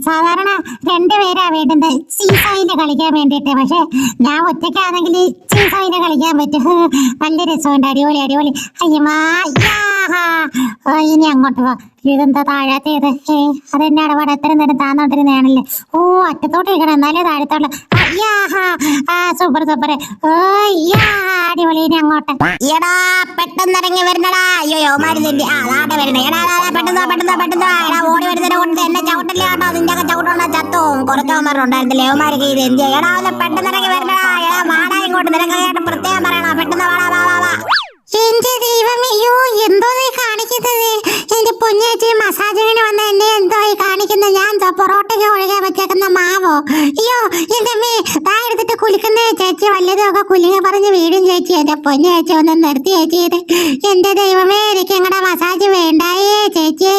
സാധാരണ രണ്ടുപേരാ വേണ്ടുന്നത് സീസോയില് കളിക്കാൻ വേണ്ടിട്ട്. പക്ഷെ ഞാൻ ഒറ്റയ്ക്കാണെങ്കിൽ സീസോയില് കളിക്കാൻ പറ്റും. നല്ല രസമുണ്ട്. അടിപൊളി അടിപൊളി. അയ്യമാ ഇനി അങ്ങോട്ട് പോ. ഇതെന്താ താഴത്തേത്? അതെന്നെ അടപാട് എത്ര നേരം താന്നോട്ടിരുന്നാണല്ലേ. ഓ അറ്റത്തോട്ട് ഇരിക്കണം എന്നാലേ താഴത്തോട്ട്. Super super. അടിപൊളി. ഇനി അങ്ങോട്ട്. എടാ പെട്ടെന്ന് ഇറങ്ങി വരണടാ. അയ്യോ മരുന്നിന്റെ നാട്ടെ വരണേ. എടാ പെട്ടെന്ന് പെട്ടെന്ന് പെട്ടെന്ന് എടാ ഓടി വരുന്നതിനെ കൊണ്ട് എന്നെ ചവിട്ടല്ലേ കേട്ടോ. നിന്റെ ഒക്കെ ചവിട്ടുണ്ട ചത്തവും കുറച്ചവന്മാരുണ്ടായിരുന്നില്ലേ യവന്മാരൊക്കെ ഇത് എന്ത് എടാ ഒന്ന് പെട്ടെന്ന് ഇറങ്ങി വരണടാ. എടാ വാടാ ഇങ്ങോട്ട്. നിനക്ക് പ്രത്യേകം പറയണോ. പെട്ടെന്ന് വാടാ വാ വാ വാ. എന്റെ ദൈവമേ, അയ്യോ എന്തോ നീ കാണിക്കുന്നത്? എന്റെ പൊന്നേച്ചി മസാജിങ്ങിന് വന്ന എന്നെ എന്തോ ഈ കാണിക്കുന്നത്? ഞാൻ പൊറോട്ടയ്ക്ക് ഒഴുകാൻ വെച്ചേക്കുന്ന മാവോ? അയ്യോ എന്റെ അമ്മേ, താ എടുത്തിട്ട് കുലിക്കുന്നേ ചേച്ചി. വല്ലതുമൊക്കെ കുലിങ്ങി പറഞ്ഞ് വീടും ചേച്ചി. എന്റെ പൊന്നേച്ചി ഒന്ന് നിർത്തി ചേച്ചി. എന്റെ ദൈവമേ, എനിക്ക് ഇങ്ങടെ മസാജ് വേണ്ടായേ ചേച്ചി.